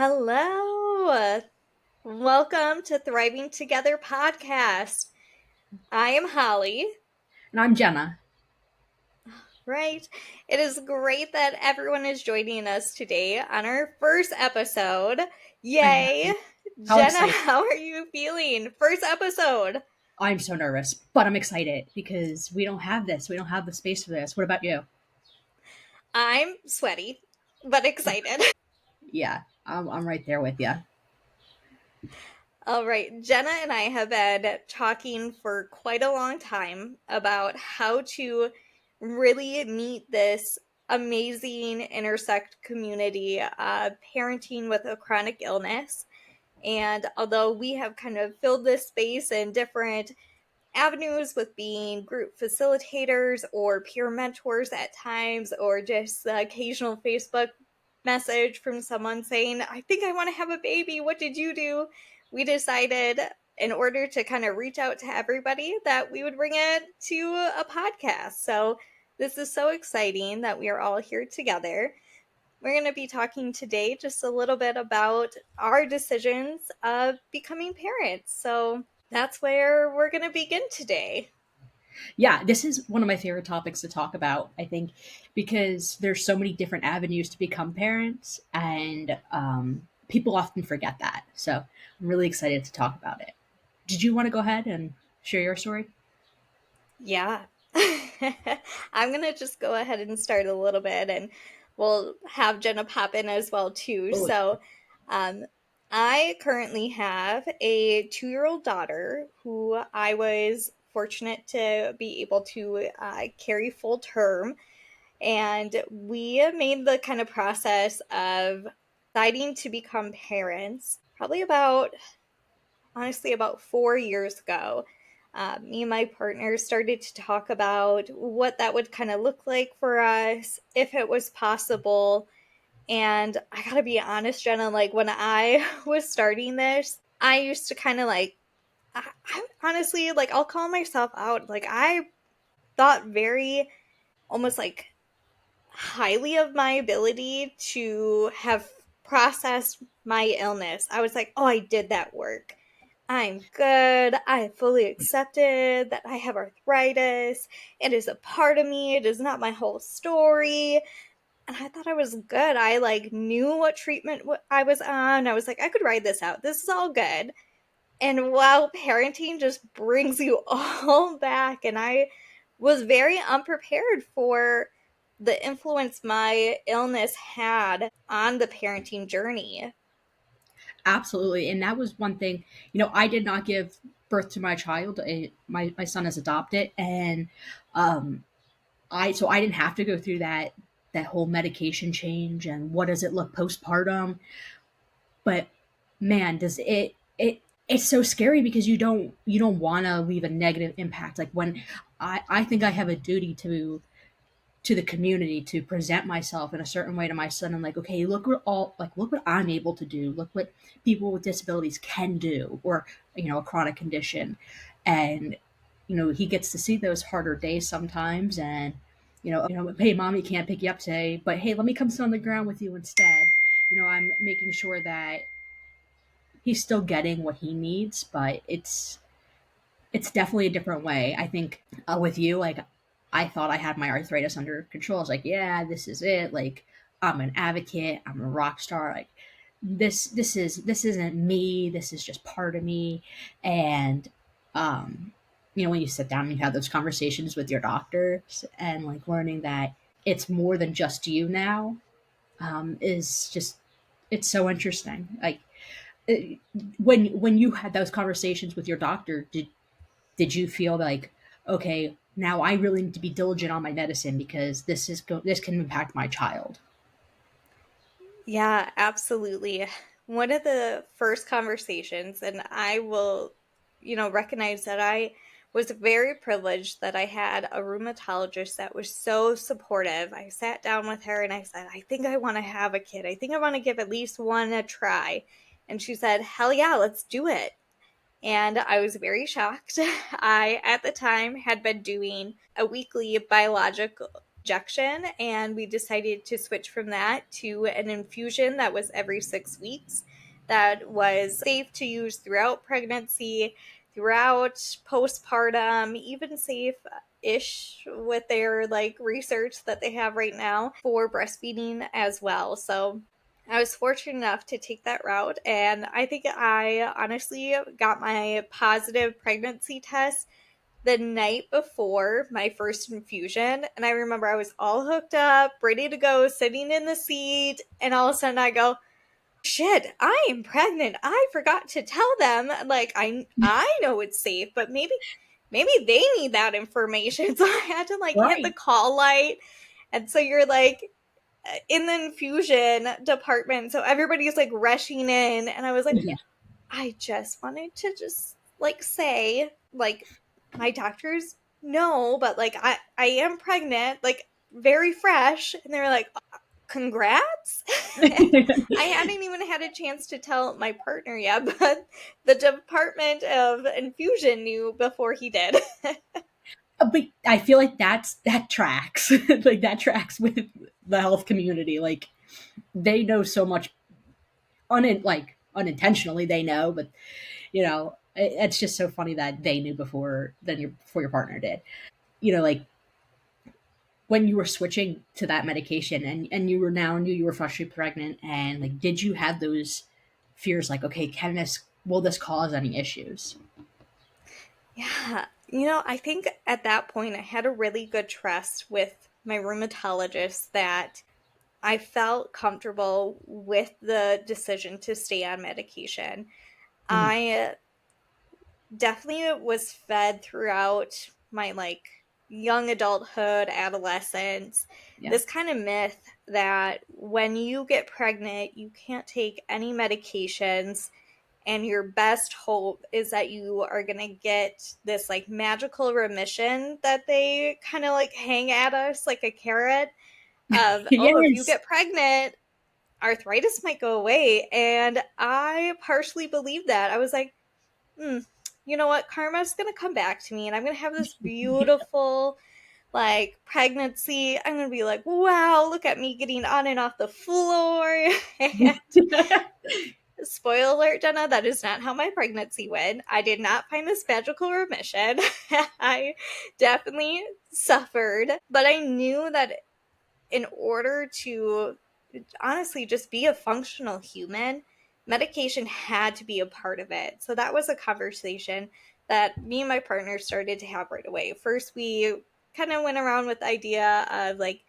Hello. Welcome to Thriving Together podcast. I am Holly, And I'm Jenna. right? It is great that everyone is joining us today on our first episode. I Yay. know. How Jenna, excited. how are you feeling? First episode. I'm so nervous, but I'm excited because we don't have this. We don't have the space for this. What about you? I'm sweaty, but excited. Yeah, I'm right there with you. All right, Jenna and I have been talking for quite a long time about how to really meet this amazing intersect community, parenting with a chronic illness. And although we have kind of filled this space in different avenues with being group facilitators or peer mentors at times, or just the occasional Facebook message from someone saying, I think I want to have a baby. What did you do? We decided, in order to kind of reach out to everybody, that we would bring it to a podcast. So, this is so exciting that we are all here together. We're going to be talking today just a little bit about our decisions of becoming parents. So, that's where we're going to begin today. Yeah, this is one of my favorite topics to talk about, I think, because there's so many different avenues to become parents, and people often forget that. So I'm really excited to talk about it. Did you want to go ahead and share your story? Yeah. I'm going to just go ahead and start a little bit and we'll have Jenna pop in as well too. Oh, Um I currently have a 2-year-old daughter who I was fortunate to be able to carry full term, and we made the kind of process of deciding to become parents probably about honestly about 4 years ago. Me and my partner started to talk about what that would kind of look like for us, if it was possible. And I gotta be honest, Jenna, like when I was starting this, I used to kind of like, I honestly, like, I'll call myself out. Like, I thought very almost like highly of my ability to have processed my illness. I was like, oh, I did that work. I'm good. I fully accepted that I have arthritis. It is a part of me. It is not my whole story. And I thought I was good. I like knew what treatment I was on. I was like, I could ride this out. This is all good. And while parenting just brings you all back, and I was very unprepared for the influence my illness had on the parenting journey. absolutely. And that was one thing, I did not give birth to my child. My son is adopted. And um, I didn't have to go through that whole medication change and what does it look postpartum. But man, does it's so scary because you don't want to leave a negative impact. Like when I think I have a duty to the community to present myself in a certain way to my son. I'm like, okay, look what I'm able to do. Look what people with disabilities can do, or a chronic condition. And he gets to see those harder days sometimes. And hey, mommy can't pick you up today, but hey, let me come sit on the ground with you instead. I'm making sure that he's still getting what he needs, but it's definitely a different way. I think with you, like, I thought I had my arthritis under control. I was like, yeah, this is it. Like, I'm an advocate. I'm a rock star. Like, this isn't me. This is just part of me. And when you sit down and you have those conversations with your doctors and like learning that it's more than just you now, is just it's so interesting. Like, uh, when you had those conversations with your doctor, did you feel like, okay, now I really need to be diligent on my medicine because this can impact my child? Yeah, absolutely. One of the first conversations, and I will, recognize that I was very privileged that I had a rheumatologist that was so supportive. I sat down with her and I said, I think I want to have a kid. I think I want to give at least one a try. And she said, hell yeah, let's do it. And I was very shocked. I, at the time, had been doing a weekly biological. injection, and we decided to switch from that to an infusion that was every 6 weeks, that was safe to use throughout pregnancy, throughout postpartum, even safe ish with their like research that they have right now for breastfeeding as well. So I was fortunate enough to take that route, and I think I honestly got my positive pregnancy test the night before my first infusion. And I remember I was all hooked up, ready to go, sitting in the seat, and all of a sudden I go, shit, I am pregnant. I forgot to tell them. Like I know it's safe, but maybe they need that information. So I had to like hit the Right. call light. And so you're like in the infusion department. So everybody's like rushing in, and I was like, Yeah. I just wanted to just like say, like, my doctors know, but like I am pregnant, like very fresh. And they were like, congrats. I hadn't even had a chance to tell my partner yet, but the Department of Infusion knew before he did. But I feel like that tracks. Like that tracks with the health community. Like they know so much like unintentionally they know, but it's just so funny that they knew before your partner did. Like when you were switching to that medication and you were now knew you were freshly pregnant, and like did you have those fears like, okay, will this cause any issues? Yeah. I think at that point I had a really good trust with my rheumatologist that I felt comfortable with the decision to stay on medication. Mhm. I definitely was fed throughout my like young adulthood, adolescence, Yeah. this kind of myth that when you get pregnant, you can't take any medications, and your best hope is that you are going to get this like magical remission that they kind of like hang at us like a carrot of, oh, if you Yes. get pregnant, arthritis might go away. And I partially believed that. I was like, hmm, you know what? Karma's going to come back to me, and I'm going to have this beautiful like pregnancy. I'm going to be like, wow, look at me getting on and off the floor. And spoiler alert, Jenna, that is not how my pregnancy went. I did not find this magical remission. I definitely suffered, but I knew that in order to honestly just be a functional human, medication had to be a part of it. So that was a conversation that me and my partner started to have right away. First, we kind of went around with the idea of like,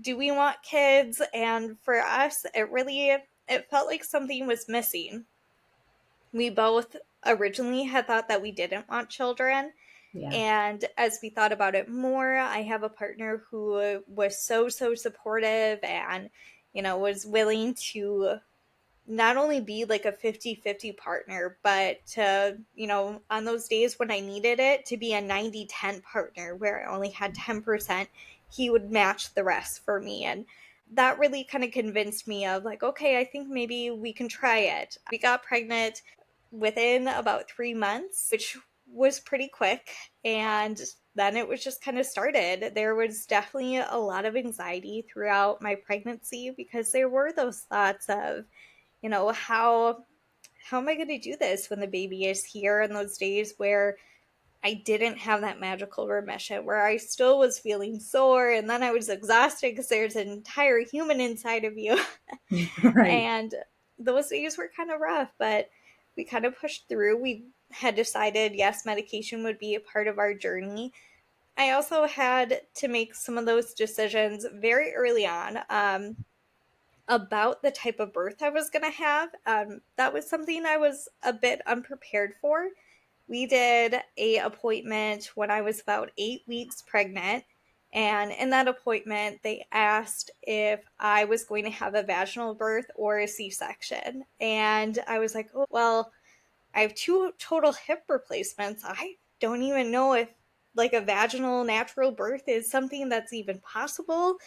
do we want kids? And for us, it felt like something was missing. We both originally had thought that we didn't want children. Yeah. And as we thought about it more, I have a partner who was so, so supportive and, was willing to not only be like a 50-50 partner, but to, on those days when I needed it, to be a 90-10 partner where I only had 10%, he would match the rest for me. And that really kind of convinced me of like, okay, I think maybe we can try it. We got pregnant within about 3 months, which was pretty quick. And then it was just kind of started. There was definitely a lot of anxiety throughout my pregnancy because there were those thoughts of, how am I going to do this when the baby is here? In those days where I didn't have that magical remission, where I still was feeling sore, and then I was exhausted because there's an entire human inside of you. Right. And those days were kind of rough, but we kind of pushed through. We had decided, yes, medication would be a part of our journey. I also had to make some of those decisions very early on. About the type of birth I was going to have. That was something I was a bit unprepared for. We did a appointment when I was about 8 weeks pregnant. And in that appointment, they asked if I was going to have a vaginal birth or a C section. And I was like, oh, well, I have two total hip replacements. I don't even know if like a vaginal natural birth is something that's even possible.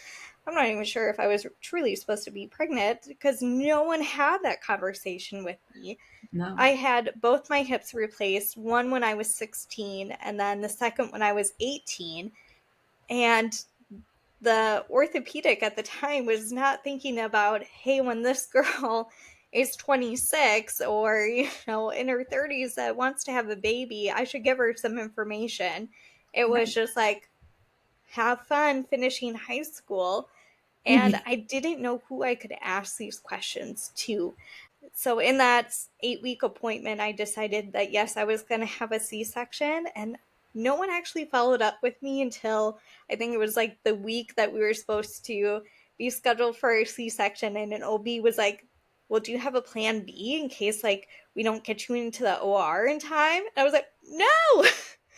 I'm not even sure if I was truly supposed to be pregnant because no one had that conversation with me. No. I had both my hips replaced, one when I was 16 and then the second when I was 18. And the orthopedic at the time was not thinking about, hey, when this girl is 26 or, in her 30s that wants to have a baby, I should give her some information. It was Right. just like, have fun finishing high school. And Mhm. I didn't know who I could ask these questions to. So in that 8-week appointment, I decided that yes, I was going to have a C-section, and no one actually followed up with me until I think it was like the week that we were supposed to be scheduled for a C-section, and an OB was like, "Well, do you have a plan B in case like we don't get you into the OR in time?" And I was like, "No,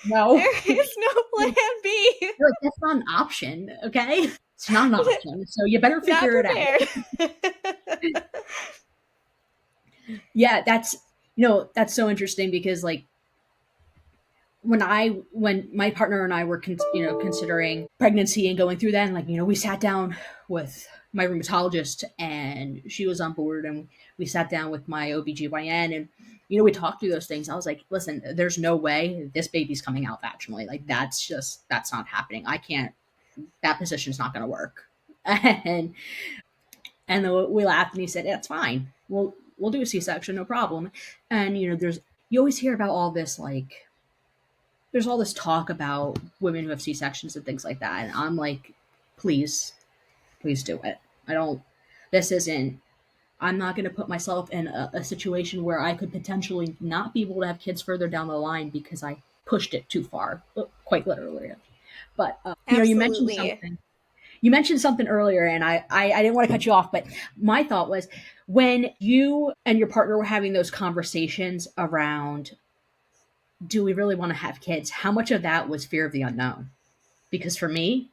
No. there is no plan B." You're like, that's not an option, okay? It's not an option. So you better Not figure it out. prepared. Yeah, that's so interesting because like when my partner and I were considering pregnancy and going through that, and like we sat down with my rheumatologist and she was on board, and we sat down with my OBGYN, and we talked through those things. I was like, listen, there's no way this baby's coming out vaginally. Like that's not happening. I can't. That position's not going to work. and and then we laughed, and he said, yeah, it's fine. We'll do a C-section, no problem. And there's you always hear about all this like there's all this talk about women who have C-sections and things like that. And I'm like, please, please do it. I don't, this isn't, I'm not going to put myself in a situation where I could potentially not be able to have kids further down the line because I pushed it too far, quite literally. But, Absolutely. you mentioned something earlier, and I didn't want to cut you off, but my thought was when you and your partner were having those conversations around, do we really want to have kids? How much of that was fear of the unknown? Because for me,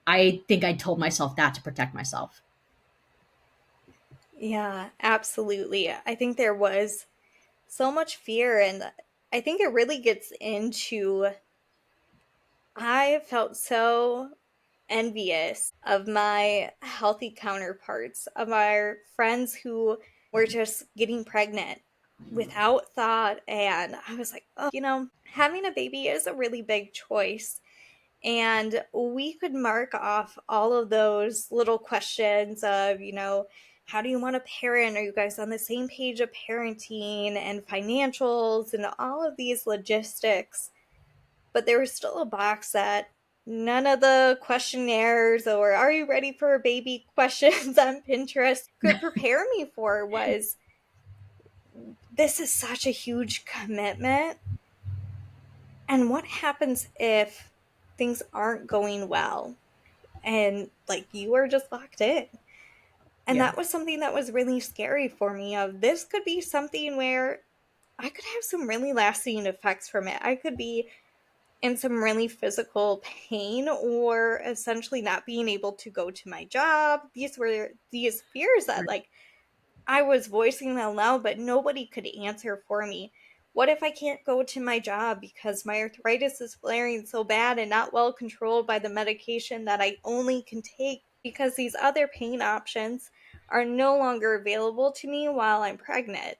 I think I told myself that to protect myself. Yeah, absolutely. I think there was so much fear, and I think it really gets into I felt so envious of my healthy counterparts, of our friends who were just getting pregnant without thought. And I was like, oh, having a baby is a really big choice. And we could mark off all of those little questions of, how do you want to parent? Are you guys on the same page of parenting and financials and all of these logistics? But there was still a box that none of the questionnaires or are you ready for a baby questions on Pinterest could prepare me for was this is such a huge commitment. And what happens if things aren't going well and like you are just locked in? And Yeah. that was something that was really scary for me of this could be something where I could have some really lasting effects from it. I could be in some really physical pain or essentially not being able to go to my job. These were these fears that Right. like I was voicing out loud, but nobody could answer for me. What if I can't go to my job because my arthritis is flaring so bad and not well controlled by the medication that I only can take because these other pain options are no longer available to me while I'm pregnant?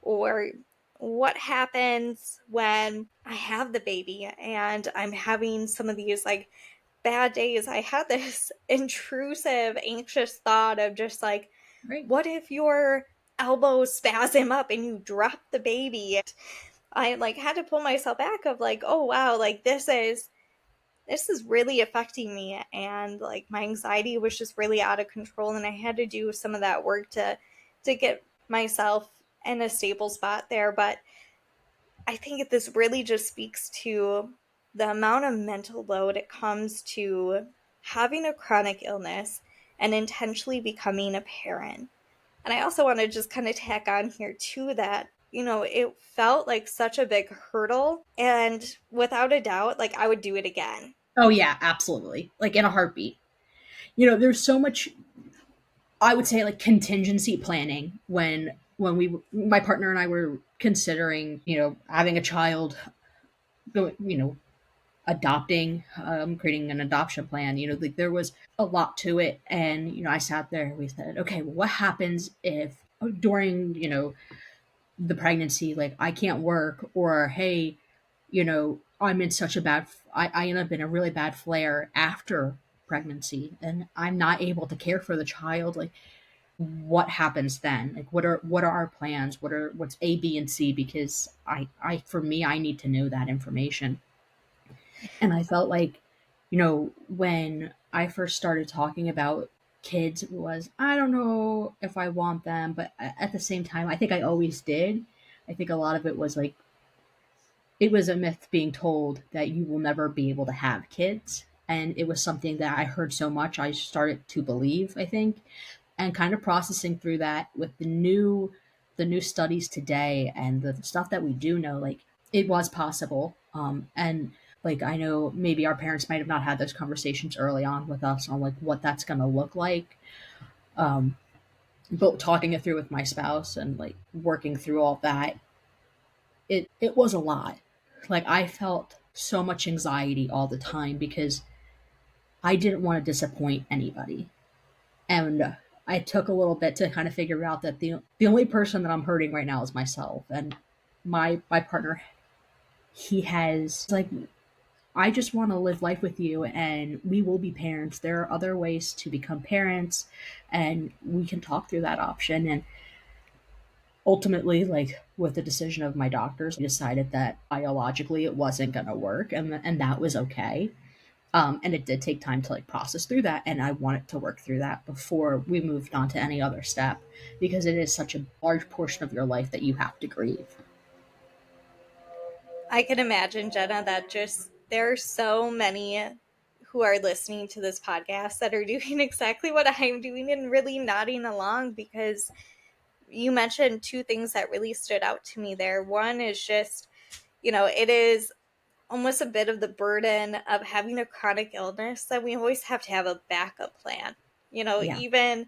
Or what happens when I have the baby and I'm having some of these like bad days? I had this intrusive, anxious thought of just like, Right. what if your elbow spasm up and you drop the baby? I like had to pull myself back of like, oh wow, like this is really affecting me, and like my anxiety was just really out of control, and I had to do some of that work to get myself in a stable spot there. But I think this really just speaks to the amount of mental load it comes to having a chronic illness and intentionally becoming a parent. And I also want to just kind of tack on here too that, it felt like such a big hurdle. And without a doubt, like I would do it again. Oh yeah, absolutely. Like in a heartbeat. There's so much I would say like contingency planning when my partner and I were considering, having a child, adopting, creating an adoption plan. Like there was a lot to it, and I sat there. We said, okay, well, what happens if during the pregnancy, like I can't work, or hey, I'm in such a bad, I end up in a really bad flare after. pregnancy and I'm not able to care for the child, like what happens then? Like what are our plans? What's A, B, and C? Because I for me, I need to know that information. And I felt like, when I first started talking about kids, it was, I don't know if I want them, but at the same time, I think I always did. I think a lot of it was like, it was a myth being told that you will never be able to have kids. And it was something that I heard so much, I started to believe, I think, and kind of processing through that with the new studies today and the stuff that we do know, like it was possible. And like I know maybe our parents might have not had those conversations early on with us on like what that's going to look like. Um, but talking it through with my spouse and like working through all that, it was a lot. Like I felt so much anxiety all the time because I didn't want to disappoint anybody. And I took a little bit to kind of figure out that the only person that I'm hurting right now is myself. And my partner, he has like, I just want to live life with you and we will be parents. There are other ways to become parents and we can talk through that option. And ultimately, like with the decision of my doctors, I decided that biologically it wasn't going to work, and that was okay. And it did take time to like process through that, and I wanted to work through that before we moved on to any other step because it is such a large portion of your life that you have to grieve. I can imagine, Jenna, that just there are so many who are listening to this podcast that are doing exactly what I'm doing and really nodding along, because you mentioned two things that really stood out to me there. One is just, it is almost a bit of the burden of having a chronic illness that we always have to have a backup plan. Yeah, Even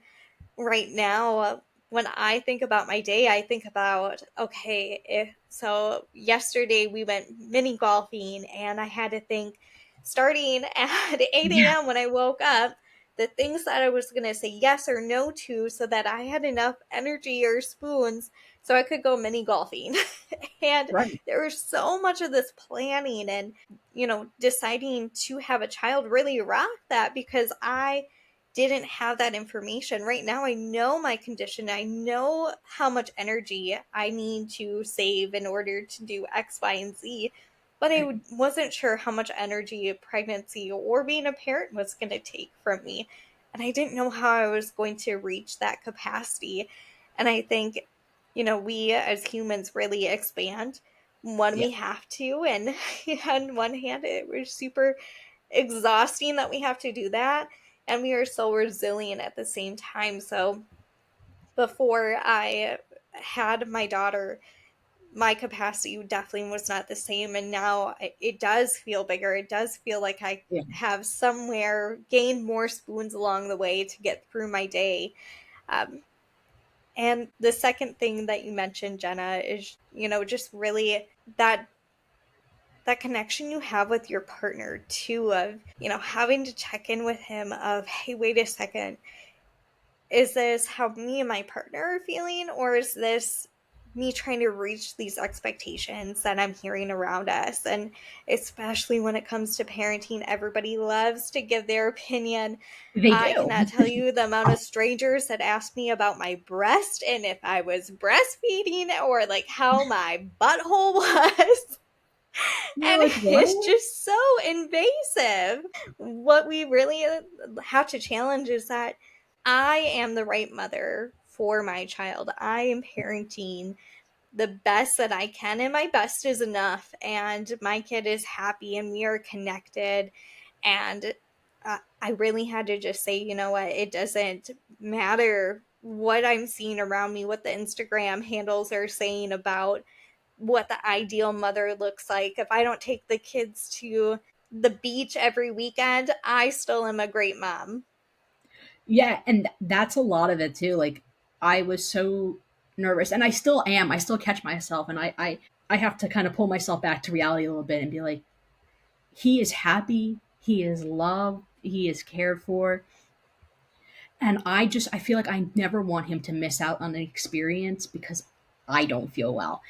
right now, when I think about my day, I think about, okay, so yesterday we went mini golfing and I had to think, starting at 8 yeah, a.m. when I woke up, the things that I was going to say yes or no to so that I had enough energy or spoons so I could go mini golfing. And right. there was so much of this planning and, deciding to have a child really rocked that, because I didn't have that information. Right now, I know my condition. I know how much energy I need to save in order to do X, Y, and Z. But Right. I wasn't sure how much energy a pregnancy or being a parent was going to take from me. And I didn't know how I was going to reach that capacity. And I think, we as humans really expand when Yeah. we have to. And on one hand, it was super exhausting that we have to do that, and we are so resilient at the same time. So before I had my daughter, my capacity definitely was not the same, and now it does feel bigger. It does feel like I Yeah. have somewhere gained more spoons along the way to get through my day. um, and the second thing that you mentioned, Jenna, is, just really that connection you have with your partner too, of, having to check in with him of, hey, wait a second, is this how me and my partner are feeling, or is this me trying to reach these expectations that I'm hearing around us? And especially when it comes to parenting, everybody loves to give their opinion. They I do. cannot tell you the amount of strangers that asked me about my breast and if I was breastfeeding, or like how my butthole was. You're And like, it's what? just so invasive. What we really have to challenge is that I am the right mother for my child. I am parenting the best that I can, and my best is enough. And my kid is happy, and we are connected. And I really had to just say, you know what? It doesn't matter what I'm seeing around me, what the Instagram handles are saying about what the ideal mother looks like. If I don't take the kids to the beach every weekend, I still am a great mom. Yeah, and that's a lot of it too. Like I was so nervous and I still am. I still catch myself and I have to kind of pull myself back to reality a little bit and be like, he is happy, he is loved, he is cared for. And I feel like I never want him to miss out on an experience because I don't feel well.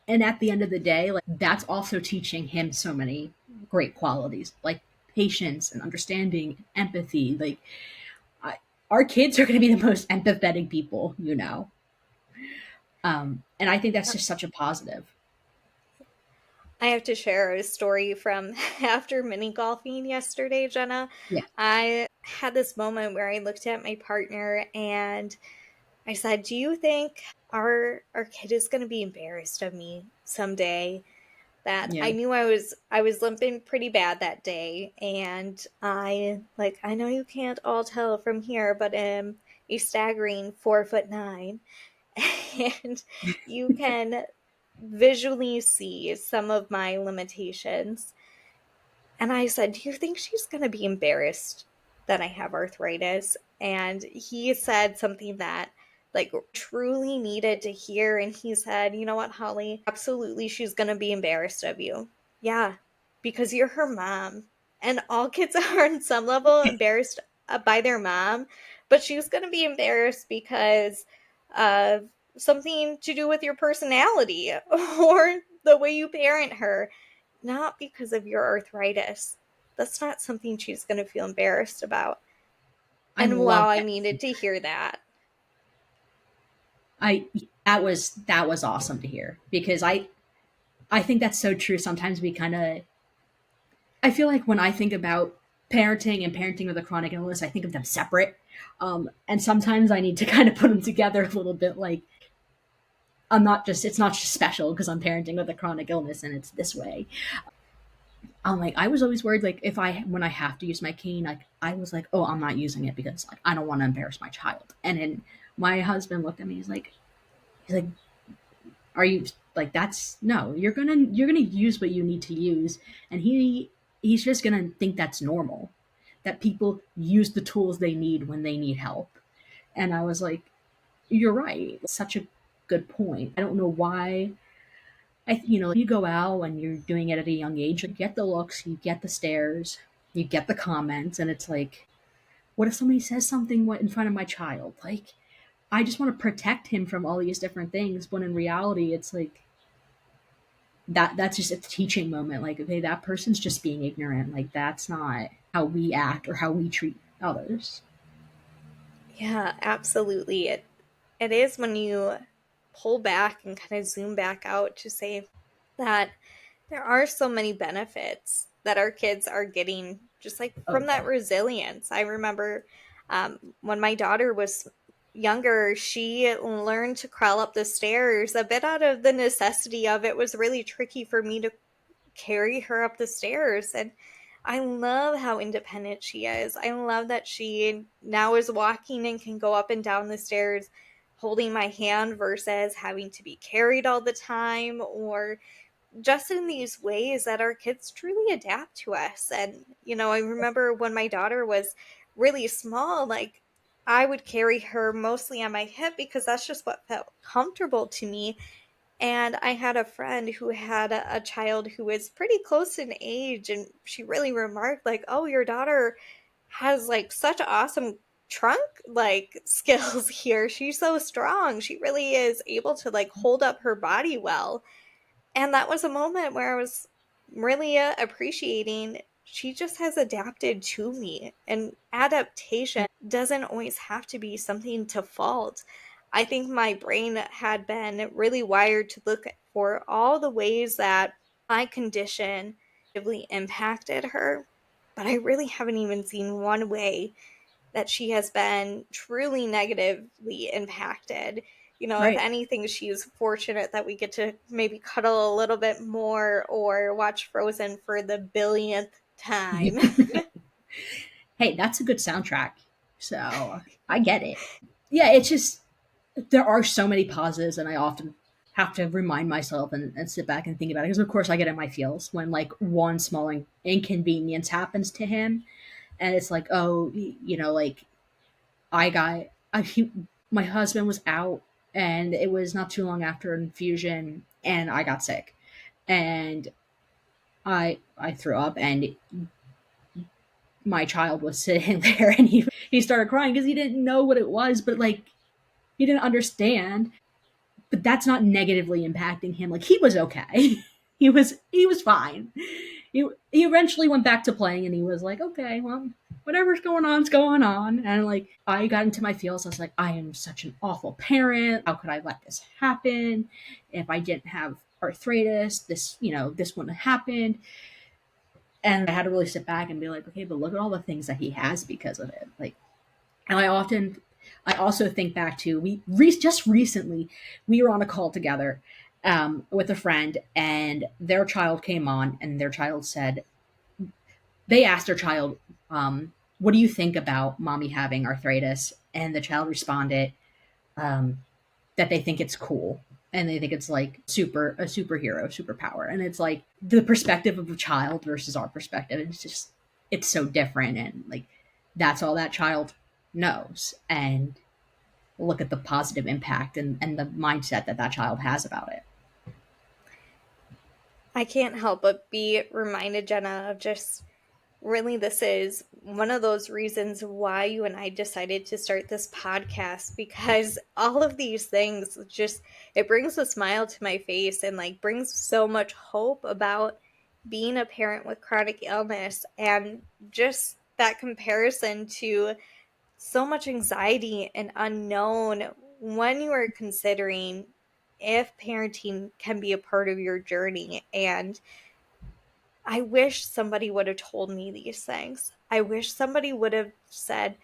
And at the end of the day, like that's also teaching him so many great qualities. Like patience and understanding, empathy. Like, I, our kids are going to be the most empathetic people, you know. And I think that's just such a positive. I have to share a story from after mini golfing yesterday, Jenna. Yeah. I had this moment where I looked at my partner and I said, "Do you think our kid is going to be embarrassed of me someday?" That Yeah. I knew I was limping pretty bad that day, and I know you can't all tell from here, but am a staggering 4'9", and you can visually see some of my limitations. And I said, "Do you think she's going to be embarrassed that I have arthritis?" And he said something that truly needed to hear. And he said, "You know what, Holly? Absolutely, she's going to be embarrassed of you. Yeah, because you're her mom." And all kids are on some level embarrassed by their mom, but she's going to be embarrassed because of something to do with your personality or the way you parent her, not because of your arthritis. That's not something she's going to feel embarrassed about. I And wow, love I that. needed to hear that. I that was awesome to hear because I think that's so true. Sometimes we kind of I feel like when I think about parenting and parenting with a chronic illness, I think of them separate. And sometimes I need to kind of put them together a little bit. Like, it's not just special because I'm parenting with a chronic illness and it's this way. I'm like, I was always worried, like, when I have to use my cane, like, I was like, oh, I'm not using it because, like, I don't want to embarrass my child. And then my husband looked at me, he's like, are you like that's no you're gonna use what you need to use, and he's just gonna think that's normal, that people use the tools they need when they need help. And I was like, you're right, such a good point. I don't know why. You go out when you're doing it at a young age, you get the looks, you get the stares, you get the comments, and it's like, what if somebody says something in front of my child? Like, I just want to protect him from all these different things, when in reality it's like that's just a teaching moment. Like, okay, that person's just being ignorant. Like, that's not how we act or how we treat others. Yeah, absolutely. It is when you pull back and kind of zoom back out to say that there are so many benefits that our kids are getting just like Oh from yeah. that resilience. I remember when my daughter was younger, she learned to crawl up the stairs a bit out of the necessity of it was really tricky for me to carry her up the stairs. And I love how independent she is. I love that she now is walking and can go up and down the stairs holding my hand versus having to be carried all the time, or just in these ways that our kids truly adapt to us. And, I remember when my daughter was really small, like I would carry her mostly on my hip because that's just what felt comfortable to me. And I had a friend who had a child who was pretty close in age, and she really remarked, like, "Oh, your daughter has like such awesome trunk skills here. She's so strong. She really is able to like hold up her body well." And that was a moment where I was really appreciating she just has adapted to me. And adaptation doesn't always have to be something to fault. I think my brain had been really wired to look for all the ways that my condition negatively impacted her, but I really haven't even seen one way that she has been truly negatively impacted. If Right. anything, she's fortunate that we get to maybe cuddle a little bit more or watch Frozen for the billionth time. Hey, that's a good soundtrack. So I get it. Yeah, it's just there are so many pauses, and I often have to remind myself and sit back and think about it, because of course I get in my feels when like one small inconvenience happens to him, and it's like, oh, like, I got my husband was out, and it was not too long after infusion, and I got sick, and I threw up, and my child was sitting there, and he started crying because he didn't know what it was, but like, he didn't understand. But that's not negatively impacting him. Like, he was okay. He was fine. he eventually went back to playing, and he was like, okay, well, whatever's going on's going on. And like, I got into my feels. I was like, I am such an awful parent. How could I let this happen? If I didn't have arthritis, this wouldn't have happened. And I had to really sit back and be like, okay, but look at all the things that he has because of it. Like, and I also think back to just recently, we were on a call together with a friend, and their child came on, and their child said, they asked their child, what do you think about mommy having arthritis? And the child responded, um, that they think it's cool. And they think it's like a superhero, superpower. And it's like the perspective of a child versus our perspective. It's so different. And like, that's all that child knows. And look at the positive impact and the mindset that that child has about it. I can't help but be reminded, Jenna, of just really this is one of those reasons why you and I decided to start this podcast, because all of these things just, it brings a smile to my face and like brings so much hope about being a parent with chronic illness, and just that comparison to so much anxiety and unknown when you are considering if parenting can be a part of your journey. And I wish somebody would have told me these things. I wish somebody would have said,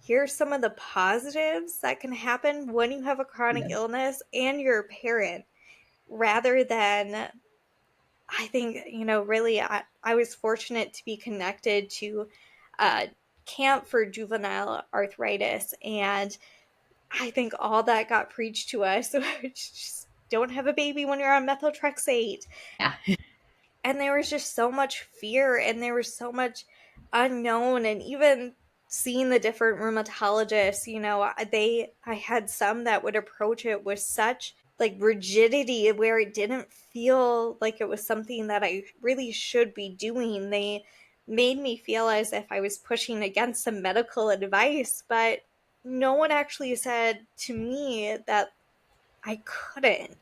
here's some of the positives that can happen when you have a chronic Yes. illness and you're a parent, rather than, I think, really, I was fortunate to be connected to a camp for juvenile arthritis. And I think all that got preached to us, which just don't have a baby when you're on methotrexate. Yeah. And there was just so much fear, and there was so much unknown. And even seeing the different rheumatologists, I had some that would approach it with such like rigidity, where it didn't feel like it was something that I really should be doing. They made me feel as if I was pushing against some medical advice, but no one actually said to me that I couldn't.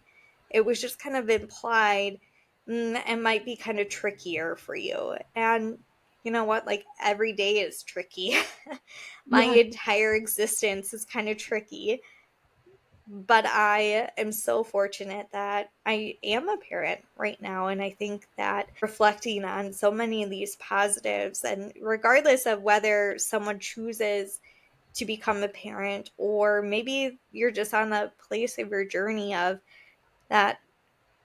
It was just kind of implied, and might be kind of trickier for you. And you know what? Like, every day is tricky. My Yeah. entire existence is kind of tricky. But I am so fortunate that I am a parent right now. And I think that reflecting on so many of these positives, and regardless of whether someone chooses to become a parent, or maybe you're just on the place of your journey of that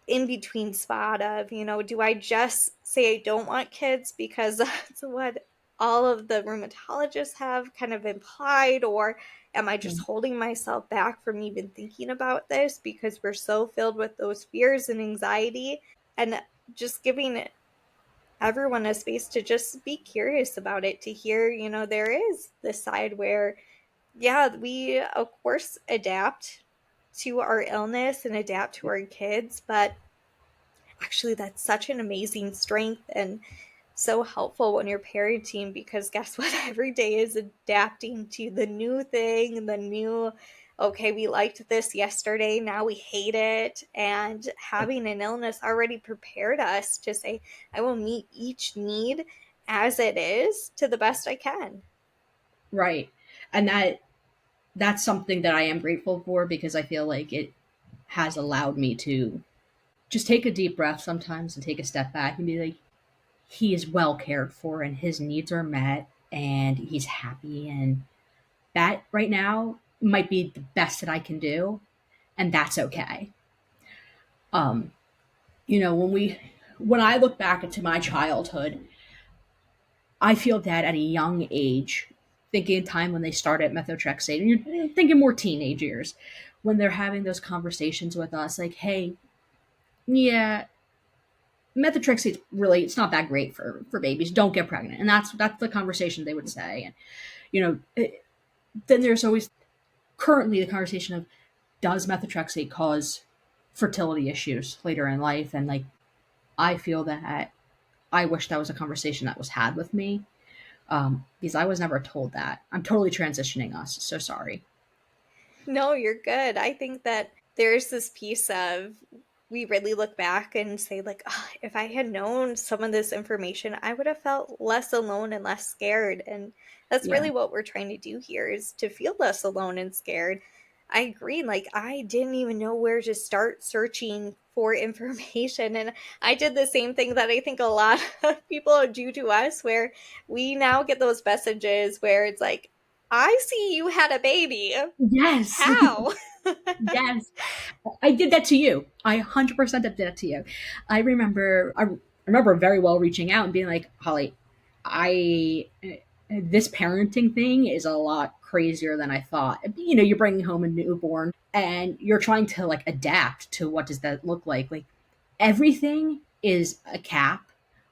in between spot of, do I just say I don't want kids because that's what all of the rheumatologists have kind of implied, or am I just holding myself back from even thinking about this because we're so filled with those fears and anxiety? And just giving everyone a space to just be curious about it, to hear, there is this side where, yeah, we of course adapt to our illness and adapt to our kids, but actually that's such an amazing strength and so helpful when you're parenting, because guess what? Every day is adapting to the new thing and the new, okay, we liked this yesterday, now we hate it. And having an illness already prepared us to say, I will meet each need as it is to the best I can. Right. And that's something that I am grateful for, because I feel like it has allowed me to just take a deep breath sometimes and take a step back and be like, he is well cared for and his needs are met and he's happy. And that right now might be the best that I can do. And that's okay. Um, when I look back into my childhood, I feel that at a young age, thinking of time when they started methotrexate, and you're thinking more teenage years, when they're having those conversations with us, like, hey, yeah, methotrexate really, it's not that great for babies. Don't get pregnant, and that's the conversation they would say. And then there's always currently the conversation of, does methotrexate cause fertility issues later in life? And like, I feel that I wish that was a conversation that was had with me, because I was never told that. I'm totally transitioning us. So sorry. No, you're good. I think that there's this piece of we really look back and say like, oh, if I had known some of this information, I would have felt less alone and less scared. And that's Yeah. really what we're trying to do here, is to feel less alone and scared. I agree. Like, I didn't even know where to start searching for information. And I did the same thing that I think a lot of people do to us, where we now get those messages where it's like, I see you had a baby. Yes. How? Yes. I did that to you. I 100% did that to you. I remember very well reaching out and being like, Holly, I this parenting thing is a lot crazier than I thought. You know, you're bringing home a newborn and you're trying to like adapt to what does that look like? Like everything is a cap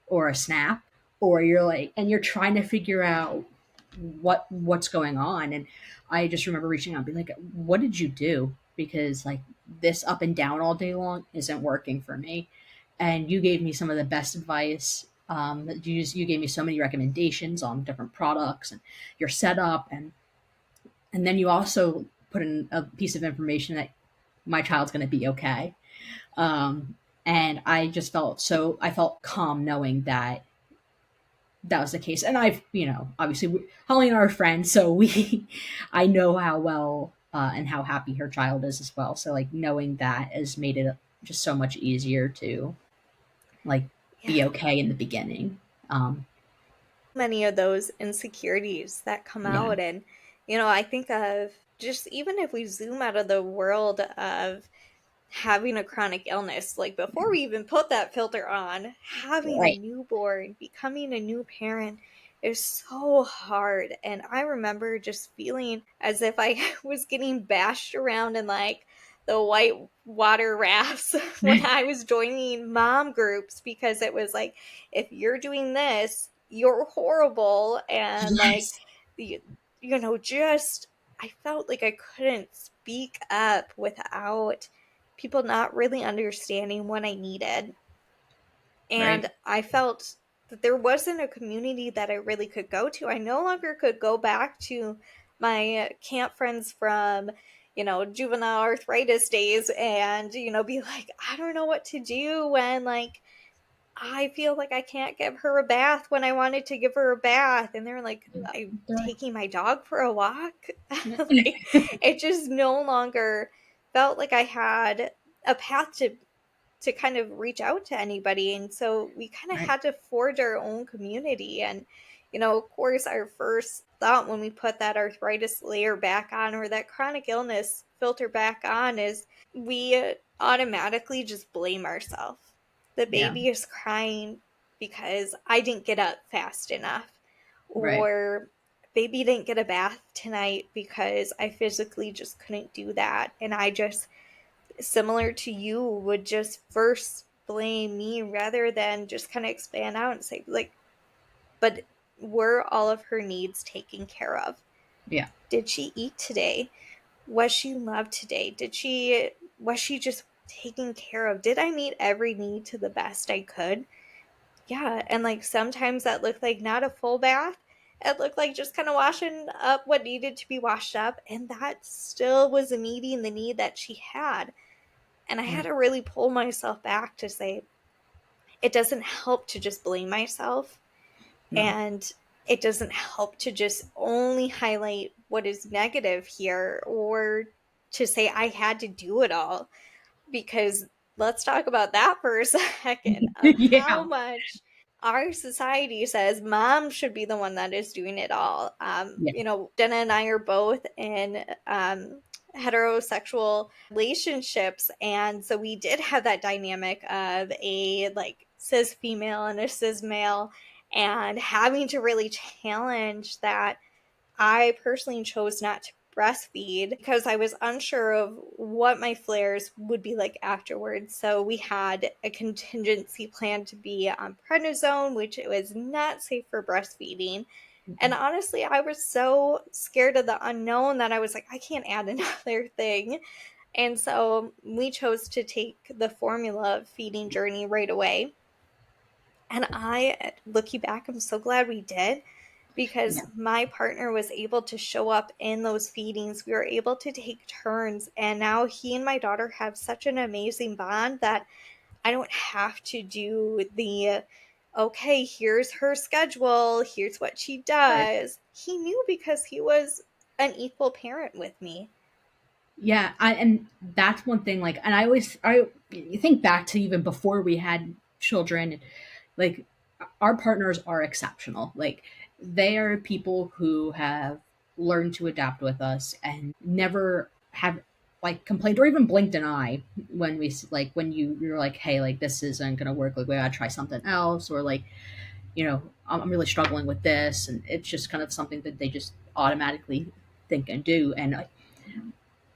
or a snap, or you're like, and you're trying to figure out what's going on. And I just remember reaching out and being like, what did you do? Because like this up and down all day long isn't working for me. And you gave me some of the best advice. You gave me so many recommendations on different products and your setup, and then you also put in a piece of information that my child's going to be okay. And I felt calm knowing that that was the case. And I've, you know, obviously Holly and I are friends, so we, I know how well and how happy her child is as well. So like knowing that has made it just so much easier to like Yeah. be okay in the beginning. Many of those insecurities that come Yeah, out. And, I think of, just even if we zoom out of the world of having a chronic illness, like before we even put that filter on, having a right. newborn, becoming a new parent is so hard. And I remember just feeling as if I was getting bashed around in like the white water rafts when I was joining mom groups, because it was like, if you're doing this, you're horrible. And like, Yes. you, just I felt like I couldn't speak up without people not really understanding what I needed. Right. And I felt that there wasn't a community that I really could go to. I no longer could go back to my camp friends from, juvenile arthritis days and, be like, I don't know what to do when, like, I feel like I can't give her a bath when I wanted to give her a bath. And they're like, I'm They're taking my dog for a walk. like, Like, it just no longer felt like I had a path to kind of reach out to anybody. And so we kind of right. had to forge our own community. And, of course, our first thought when we put that arthritis layer back on, or that chronic illness filter back on, is we automatically just blame ourselves. The Yeah. baby is crying because I didn't get up fast enough, Right. or baby didn't get a bath tonight because I physically just couldn't do that. And I just, similar to you, would just first blame me rather than just kind of expand out and say, like, but were all of her needs taken care of? Yeah. Did she eat today? Was she loved today? Was she just taken care of? Did I meet every need to the best I could? Yeah. And like sometimes that looked like not a full bath. It looked like just kind of washing up what needed to be washed up. And that still was meeting the need that she had. And I had Yeah. to really pull myself back to say, it doesn't help to just blame myself. No. And it doesn't help to just only highlight what is negative here, or to say I had to do it all. Because let's talk about that for a second, of how Yeah. much our society says mom should be the one that is doing it all. Yeah. Jenna and I are both in heterosexual relationships, and so we did have that dynamic of a like cis female and a cis male, and having to really challenge that. I personally chose not to breastfeed because I was unsure of what my flares would be like afterwards. So we had a contingency plan to be on prednisone, which it was not safe for breastfeeding. And honestly, I was so scared of the unknown that I was like, I can't add another thing. And so we chose to take the formula feeding journey right away. And looking back, I'm so glad we did, because Yeah. my partner was able to show up in those feedings. We were able to take turns, and now he and my daughter have such an amazing bond that I don't have to do the okay, here's her schedule, here's what she Right. does. He knew because he was an equal parent with me. Yeah, and that's one thing. Like, and I think back to even before we had children. Like, our partners are exceptional. Like, they are people who have learned to adapt with us and never have like complained or even blinked an eye when like when you're like, hey, like this isn't gonna work. Like, we gotta try something else, or like, I'm really struggling with this, and it's just kind of something that they just automatically think and do. And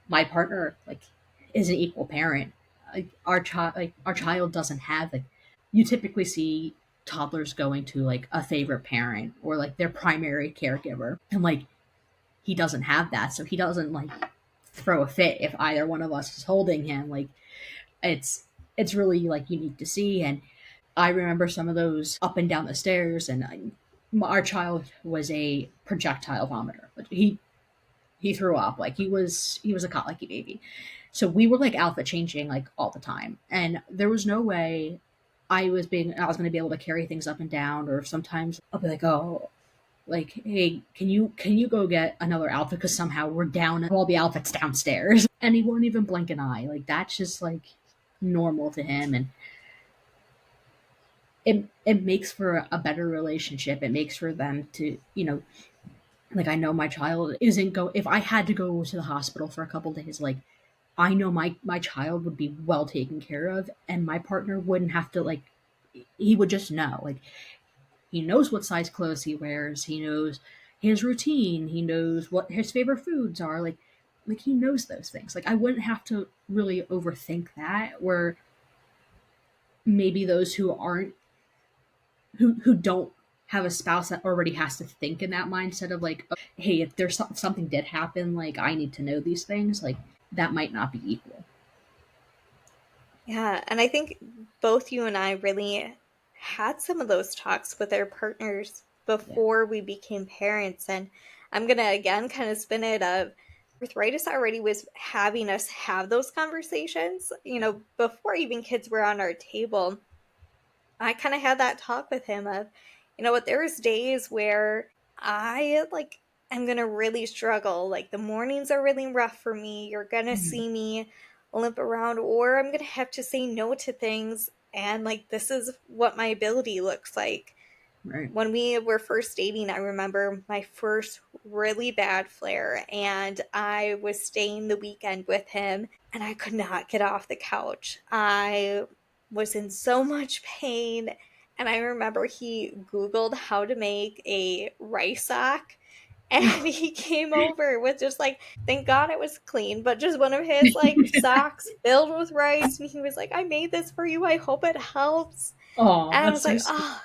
my partner like is an equal parent. Our child doesn't have like, you typically see toddlers going to like a favorite parent or like their primary caregiver, and like he doesn't have that, so he doesn't like throw a fit if either one of us is holding him. Like, it's it's really like unique to see. And I remember some of those up and down the stairs, and our child was a projectile vomiter. He threw up. Like, he was a colicky baby. So we were like outfit changing like all the time, and there was no way I was going to be able to carry things up and down. Or sometimes I'll be like, oh, like, hey, can you go get another outfit because somehow we're down all the outfits downstairs, and he won't even blink an eye. Like, that's just like normal to him. And it makes for a better relationship. It makes for them to, like, I know my child isn't go if I had to go to the hospital for a couple days, like, I know my child would be well taken care of, and my partner wouldn't have to, like, he would just know. Like, he knows what size clothes he wears, he knows his routine, he knows what his favorite foods are, like he knows those things. Like, I wouldn't have to really overthink that, where maybe those who don't have a spouse that already has to think in that mindset of like, oh, hey, if something did happen, like, I need to know these things, like, that might not be equal. Yeah, and I think both you and I really had some of those talks with our partners Yeah. before we became parents. And I'm gonna again kind of spin it of arthritis already was having us have those conversations, before even kids were on our table. I kind of had that talk with him of, you know what, there's days where I like I'm going to really struggle. Like the mornings are really rough for me. You're going to Mhm. see me limp around, or I'm going to have to say no to things, and like this is what my ability looks like. Right. When we were first dating, I remember my first really bad flare, and I was staying the weekend with him, and I could not get off the couch. I was in so much pain. And I remember he Googled how to make a rice sock. And he came over with just like, thank God it was clean, but just one of his like socks filled with rice. And he was like, I made this for you. I hope it helps. Oh, And I that's was so like, sweet. oh,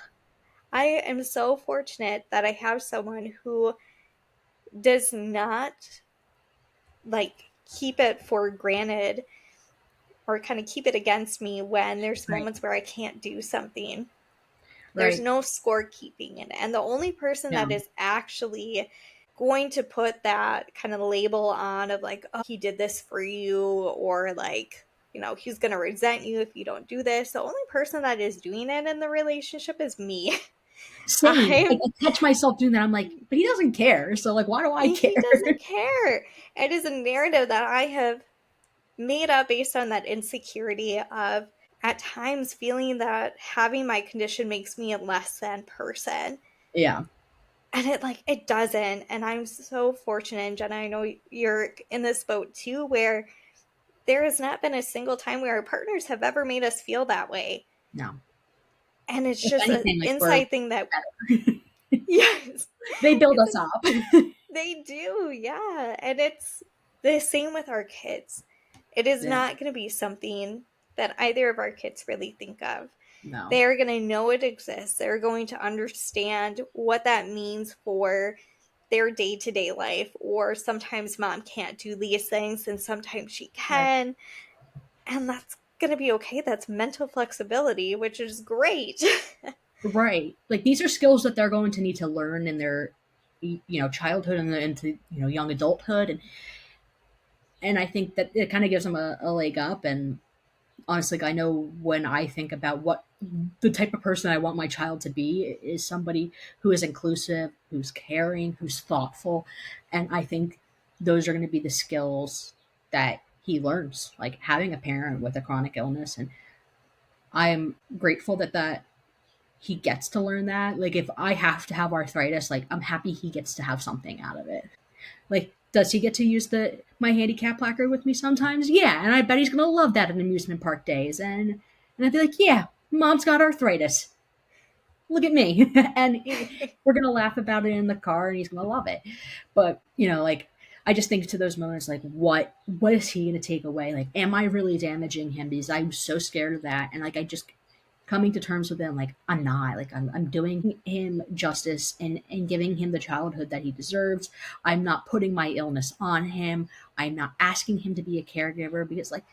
I am so fortunate that I have someone who does not like keep it for granted or kind of keep it against me when there's Right. moments where I can't do something. There's Right. no scorekeeping in it. And the only person Yeah. that is actually going to put that kind of label on of like, oh, he did this for you, or like, he's going to resent you if you don't do this. The only person that is doing it in the relationship is me. Same. Like, I'm I catch myself doing that. I'm like, but he doesn't care. So, like, why do I He care? doesn't care. It is a narrative that I have made up based on that insecurity of at times feeling that having my condition makes me a less than person. Yeah. And it doesn't. And I'm so fortunate, and Jenna, I know you're in this boat too, where there has not been a single time where our partners have ever made us feel that way. No. And it's If just an anything, like, we're inside thing that, better. yes, They build it's us a, up. they do, yeah. And it's the same with our kids. It is Yeah. not going to be something that either of our kids really think of. No. They're going to know it exists. They're going to understand what that means for their day to day life. Or sometimes mom can't do these things and sometimes she Right. can. And that's going to be okay. That's mental flexibility, which is great. Right. Like, these are skills that they're going to need to learn in their childhood and into young adulthood, and I think that it kind of gives them a leg up. And honestly, like, I know when I think about what the type of person I want my child to be is somebody who is inclusive, who's caring, who's thoughtful, and I think those are going to be the skills that he learns, like having a parent with a chronic illness. And I'm grateful that he gets to learn that. Like, if I have to have arthritis, like, I'm happy he gets to have something out of it. Like, does he get to use the my handicap placard with me sometimes? Yeah, and I bet he's gonna love that at amusement park days. And I'd be like, yeah, mom's got arthritis. Look at me, and we're gonna laugh about it in the car, and he's gonna love it. But like, I just think to those moments, like, what is he gonna take away? Like, am I really damaging him? Because I'm so scared of that, and like, I just coming to terms with him, like, I'm not, like, I'm doing him justice and giving him the childhood that he deserves. I'm not putting my illness on him. I'm not asking him to be a caregiver, because, like,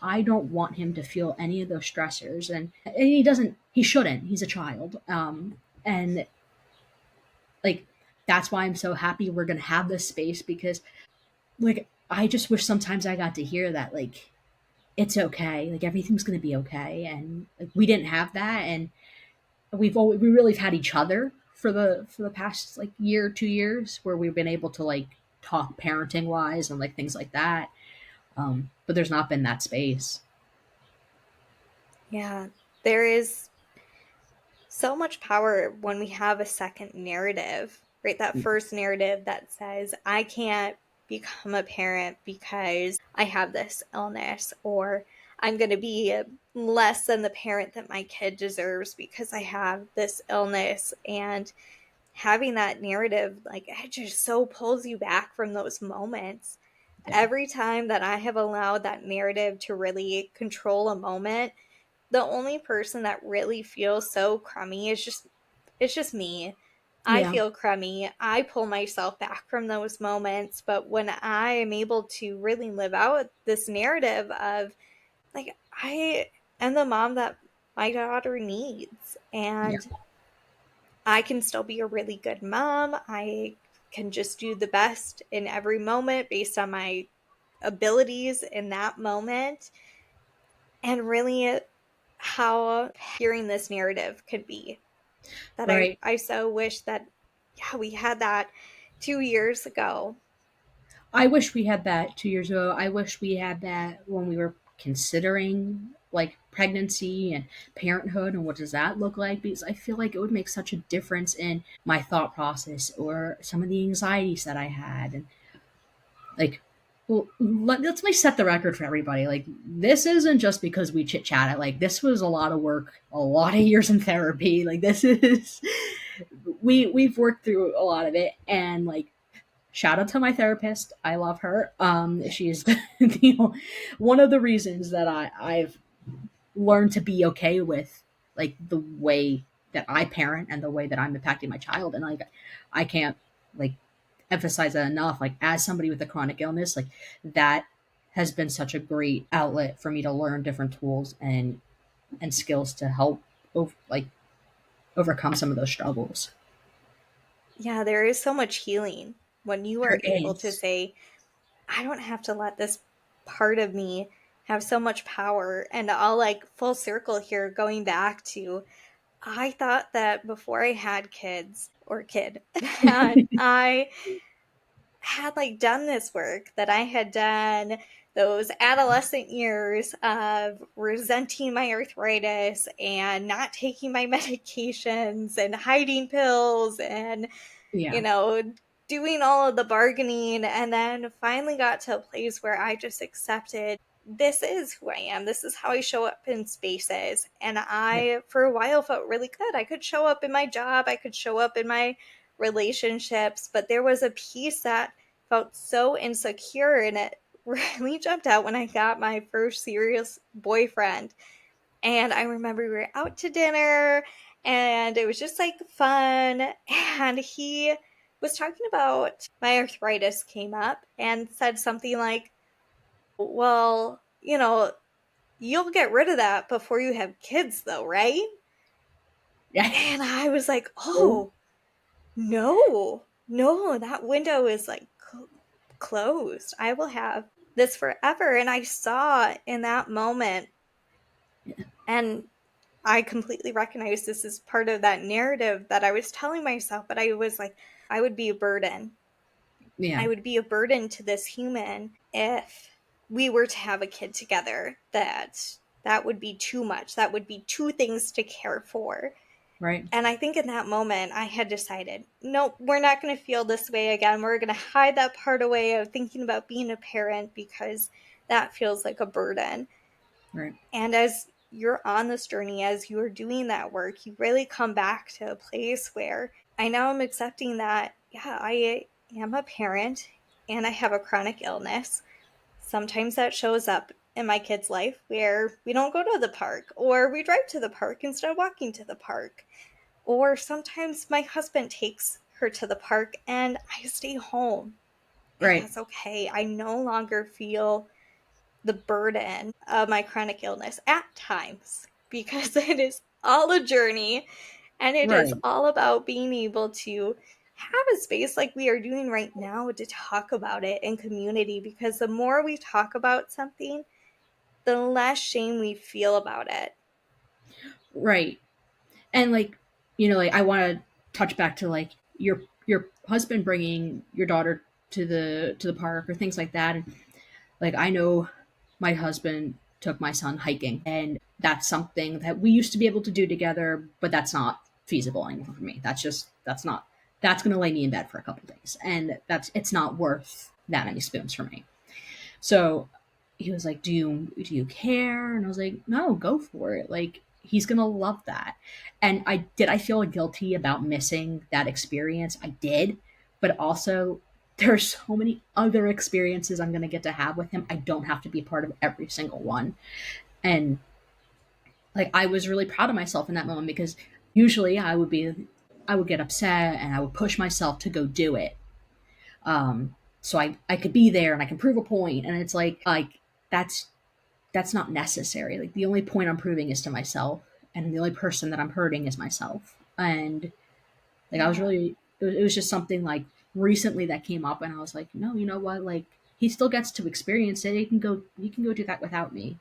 I don't want him to feel any of those stressors. And he shouldn't, he's a child. And like, that's why I'm so happy we're gonna have this space, because, like, I just wish sometimes I got to hear that, like, it's okay, like, everything's gonna be okay. And like, we didn't have that, and we really have had each other for the past, like, year, 2 years, where we've been able to, like, talk parenting wise and like things like that. But there's not been that space. Yeah, there is so much power when we have a second narrative, right? That first narrative that says, I can't become a parent because I have this illness, or I'm going to be less than the parent that my kid deserves because I have this illness. And having that narrative, like, it just so pulls you back from those moments. Yeah, Every time that I have allowed that narrative to really control a moment, the only person that really feels so crummy is just it's just me. I yeah, feel crummy. I pull myself back from those moments, but when I am able to really live out this narrative of, like, I am the mom that my daughter needs, yeah. and I can still be a really good mom. I can just do the best in every moment based on my abilities in that moment, and really how hearing this narrative could be. That Right. I so wish that, yeah, we had that 2 years ago. I wish we had that 2 years ago. I wish we had that when we were considering, like, pregnancy and parenthood and what does that look like, because I feel like it would make such a difference in my thought process or some of the anxieties that I had. And like, well, let's me set the record for everybody. Like, this isn't just because we chit chat. Like, this was a lot of work, a lot of years in therapy. Like, this is we've worked through a lot of it. And like, shout out to my therapist. I love her. She's one of the reasons that I've learned to be okay with, like, the way that I parent and the way that I'm impacting my child. And like, I can't, like, emphasize that enough. Like, as somebody with a chronic illness, like, that has been such a great outlet for me to learn different tools and skills to help like, overcome some of those struggles. Yeah, there is so much healing when you There are able to is. say, I don't have to let this part of me have so much power. And I'll, like, full circle here, going back to, I thought that before I had kids or kid, that I had, like, done this work, that I had done those adolescent years of resenting my arthritis and not taking my medications and hiding pills and, you Yeah. know, doing all of the bargaining, and then finally got to a place where I just accepted, this is who I am. This is how I show up in spaces. And Yeah. I, for a while, felt really good. I could show up in my job, I could show up in my relationships, but there was a piece that felt so insecure, and it really jumped out when I got my first serious boyfriend. And I remember we were out to dinner and it was just, like, fun. And he was talking about my arthritis came up and said something like, well, you'll get rid of that before you have kids, though, right? Yeah. And I was like, Oh, oh, no. no, that window is like closed. I will have this forever. And I saw in that moment, and I completely recognize this is part of that narrative that I was telling myself, but I was like, I would be a burden. Yeah. I would be a burden to this human if we were to have a kid together. That would be too much. That would be two things to care for. Right. And I think in that moment, I had decided, nope, we're not going to feel this way again. We're going to hide that part away of thinking about being a parent because that feels like a burden. Right. And as you're on this journey, as you're doing that work, you really come back to a place where I now am accepting that, yeah, I am a parent and I have a chronic illness. Sometimes that shows up in my kid's life where we don't go to the park or we drive to the park instead of walking to the park. Or sometimes my husband takes her to the park and I stay home. And Right. that's okay. I no longer feel the burden of my chronic illness at times because it is all a journey and it is Right. all about being able to have a space like we are doing right now to talk about it in community, because the more we talk about something, the less shame we feel about it. Right. And like, like I want to touch back to like your husband bringing your daughter to the park or things like that. And like I know my husband took my son hiking, and that's something that we used to be able to do together, but that's not feasible anymore for me. That's not that's going to lay me in bed for a couple days, and it's not worth that many spoons for me. So he was like, "Do you care?" And I was like, "No, go for it. Like he's gonna love that." And I feel guilty about missing that experience. I did, but also there's so many other experiences I'm gonna get to have with him. I don't have to be part of every single one. And like I was really proud of myself in that moment because usually I would get upset and I would push myself to go do it. So I could be there and I can prove a point, and it's like that's that's not necessary. Like the only point I'm proving is to myself, and the only person that I'm hurting is myself. And like I was Yeah. really, it was just something like recently that came up, and I was like, no, you know what? Like he still gets to experience it. He can go do that without me.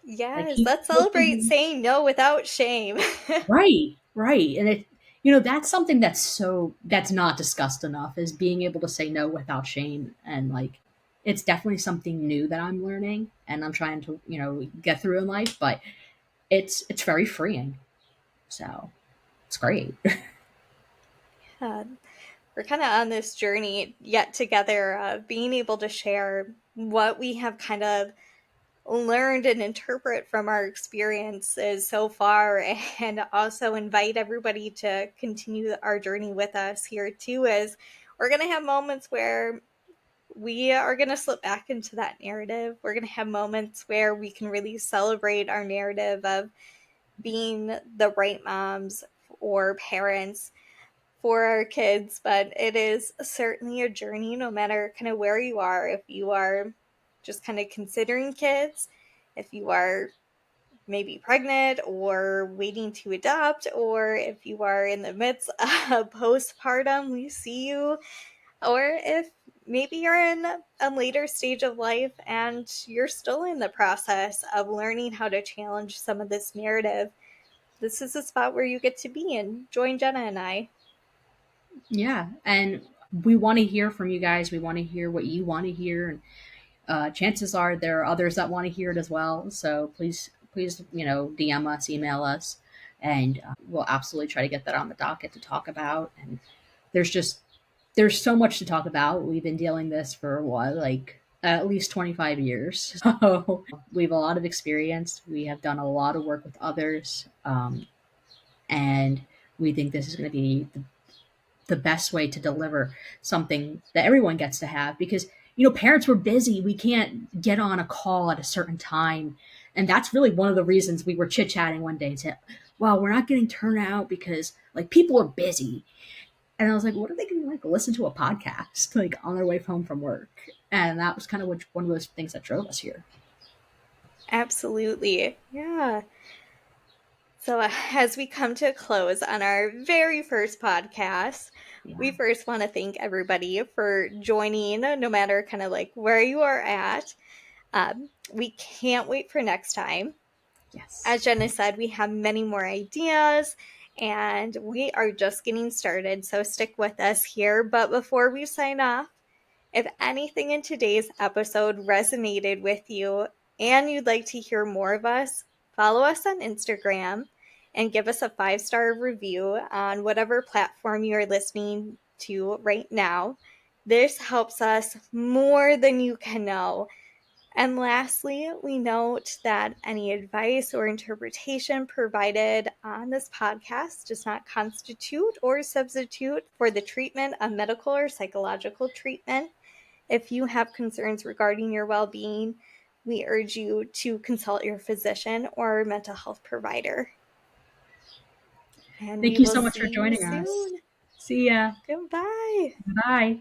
Like Yes, let's he'll celebrate saying no without shame. right, right, and that's something that's not discussed enough is being able to say no without shame, and like it's definitely something new that I'm learning and I'm trying to get through in life, but it's very freeing. So it's great. Yeah, we're kind of on this journey yet together of being able to share what we have kind of learned and interpret from our experiences so far, and also invite everybody to continue our journey with us here too, as we're going to have moments where we are going to slip back into that narrative. We're going to have moments where we can really celebrate our narrative of being the right moms or parents for our kids, but it is certainly a journey no matter kind of where you are. If you are just kind of considering kids, if you are maybe pregnant or waiting to adopt, or if you are in the midst of postpartum, we see you, or if maybe you're in a later stage of life and you're still in the process of learning how to challenge some of this narrative. This is a spot where you get to be and join Jenna and I. Yeah, and we want to hear from you guys. We want to hear what you want to hear, and chances are there are others that want to hear it as well. So please, DM us, email us, and we'll absolutely try to get that on the docket to talk about. And there's just there's so much to talk about. We've been dealing this for what, like at least 25 years. So we have a lot of experience. We have done a lot of work with others, and we think this is going to be the best way to deliver something that everyone gets to have, because parents were busy. We can't get on a call at a certain time, and that's really one of the reasons we were chit-chatting one day and said, well, we're not getting turnout because like people are busy. And I was like, what are they going to like listen to a podcast like on their way home from work? And that was kind of one of those things that drove us here. Absolutely. Yeah. So, as we come to a close on our very first podcast, Yeah. We first want to thank everybody for joining, no matter kind of like where you are at. We can't wait for next time. Yes. As Jenna said, we have many more ideas and we are just getting started, so stick with us here. But before we sign off, if anything in today's episode resonated with you and you'd like to hear more of us, follow us on Instagram and give us a 5-star review on whatever platform you're listening to right now. This helps us more than you can know. And lastly, we note that any advice or interpretation provided on this podcast does not constitute or substitute for the treatment of medical or psychological treatment. If you have concerns regarding your well being, we urge you to consult your physician or mental health provider. And Thank we you will so much for see you joining us. soon. See ya. Goodbye. Bye.